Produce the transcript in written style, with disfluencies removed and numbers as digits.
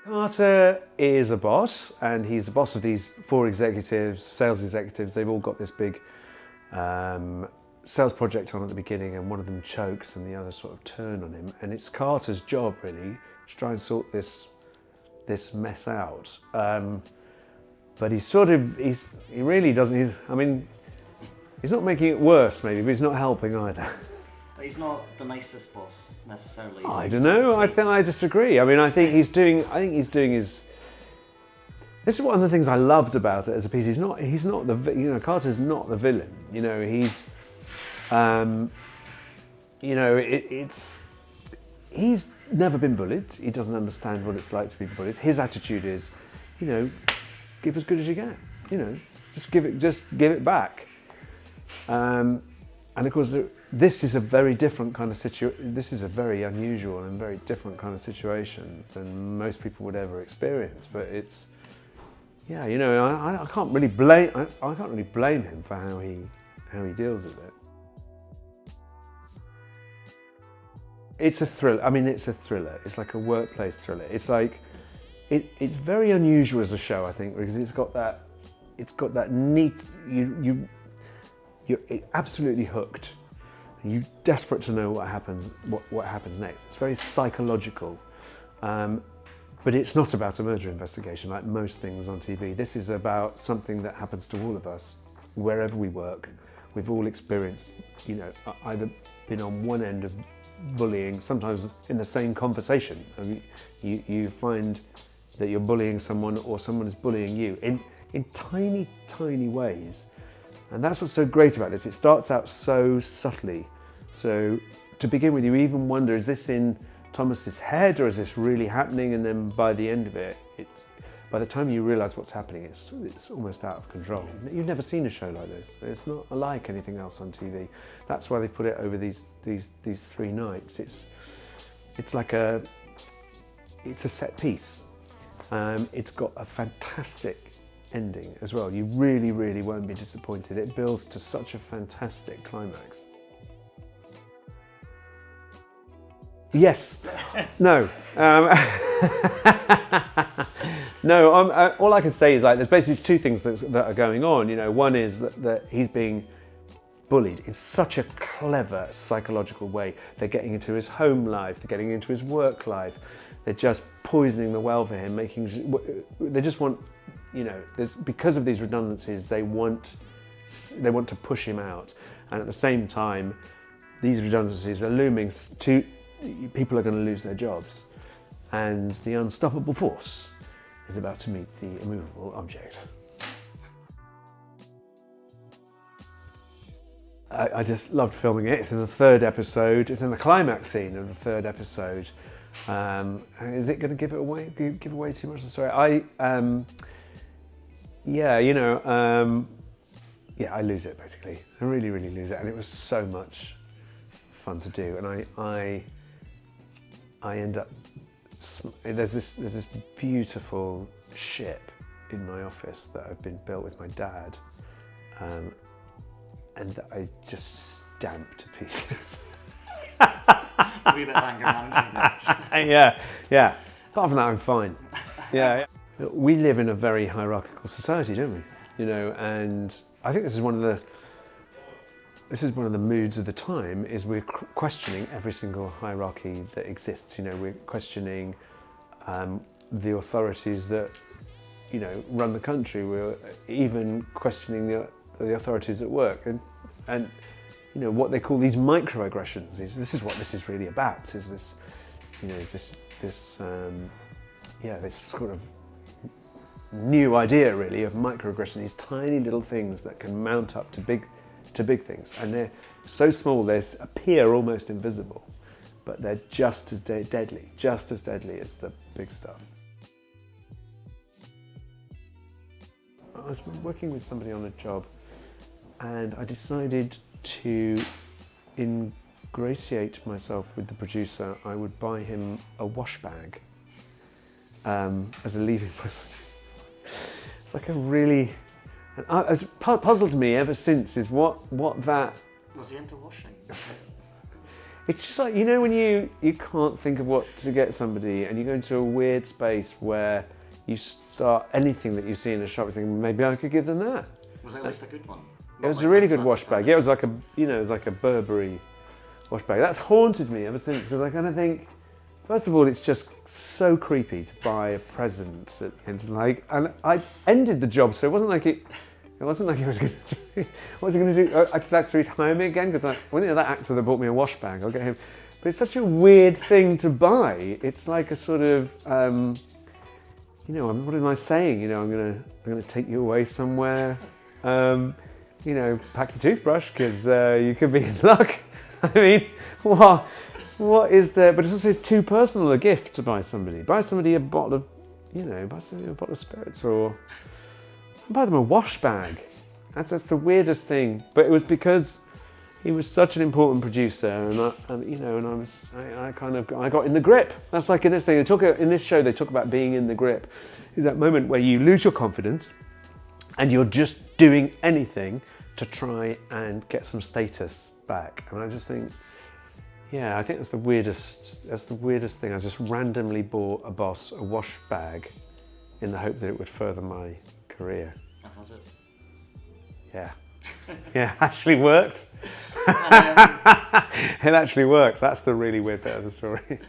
Carter is a boss, and he's the boss of these 4 executives, sales executives. They've all got this big sales project on at the beginning, and one of them chokes and the others sort of turn on him. And it's Carter's job really to try and sort this mess out. But he really doesn't. I mean, he's not making it worse maybe, but he's not helping either. But he's not the nicest boss necessarily. I don't know. I disagree. I mean, I think he's doing his. This is one of the things I loved about it as a piece. He's not the. Carter's not the villain. He's. He's never been bullied. He doesn't understand what it's like to be bullied. His attitude is, give as good as you get. Just give it back. And of course, this is a very different kind of situation. This is a very unusual and very different kind of situation than most people would ever experience. But it's, I can't really blame. I can't really blame him for how he deals with it. It's a thriller. I mean, it's a thriller. It's like a workplace thriller. It's like, it's very unusual as a show, I think, because it's got that neat. You're absolutely hooked. You're desperate to know what happens next. It's very psychological, but it's not about a murder investigation like most things on TV. This is about something that happens to all of us, wherever we work. We've all experienced, either been on one end of bullying, sometimes in the same conversation. I mean, you find that you're bullying someone or someone is bullying you in tiny, tiny ways. And that's what's so great about this. It starts out so subtly. So to begin with, you even wonder, is this in Thomas's head or is this really happening? And then by the end of it, by the time you realise what's happening, it's almost out of control. You've never seen a show like this. It's not like anything else on TV. That's why they put it over these 3 nights. It's a set piece. It's got a fantastic ending as well. You really, really won't be disappointed. It builds to such a fantastic climax. Yes. No. No. All I can say is there's basically 2 things that are going on. One is that he's being bullied in such a clever psychological way. They're getting into his home life. They're getting into his work life. They're just poisoning the well for him. They just want. Because of these redundancies, they want to push him out, and at the same time, these redundancies are looming. People are going to lose their jobs, and the unstoppable force is about to meet the immovable object. I just loved filming it. It's in the 3rd episode. It's in the climax scene of the 3rd episode. Is it going to give away too much of the story? I lose it basically. I really, really lose it, and it was so much fun to do. And I end up. There's this beautiful ship in my office that I've been built with my dad, and that I just stamped to pieces. A wee bit of anger management. Yeah. Apart from that, I'm fine. Yeah. We live in a very hierarchical society, don't we? And I think this is one of the moods of the time. Is we're questioning every single hierarchy that exists. We're questioning the authorities that run the country. We're even questioning the authorities at work, and what they call these microaggressions. This is what this is really about. Is this, this sort of new idea really of microaggression, these tiny little things that can mount up to big things, and they're so small they appear almost invisible, but they're just as deadly as the big stuff. I was working with somebody on a job, and I decided to ingratiate myself with the producer. I would buy him a wash bag as a leaving present. It's like a really, it's puzzled me ever since is what that. Was he into washing? It's just like, you know, when you can't think of what to get somebody and you go into a weird space where you start anything that you see in a shop, you think, maybe I could give them that. Was it at least a good one? It was a really good wash bag. Yeah, it was like a, you know, it was like a Burberry wash bag. That's haunted me ever since, because I kind of think, first of all, it's just so creepy to buy a present at the end. Like, and I ended the job, so it wasn't like it was going to do. What was he going to do? I'd like to retire me again, because when you know that actor that bought me a wash bag, I'll get him. But it's such a weird thing to buy. It's like a sort of, you know, what am I saying? You know, I'm gonna take you away somewhere. You know, pack your toothbrush because you could be in luck. I mean, what is there? But it's also too personal a gift to buy somebody. Buy somebody a bottle of, you know, buy somebody a bottle of spirits, or buy them a wash bag. That's the weirdest thing. But it was because he was such an important producer, and I got in the grip. That's like in this thing. In this show, they talk about being in the grip. Is that moment where you lose your confidence, and you're just doing anything to try and get some status back. And I just think, yeah, I think that's the weirdest thing. I just randomly bought a boss a wash bag in the hope that it would further my career. That was it. Yeah. Yeah, actually worked. And, It actually works. That's the really weird bit of the story.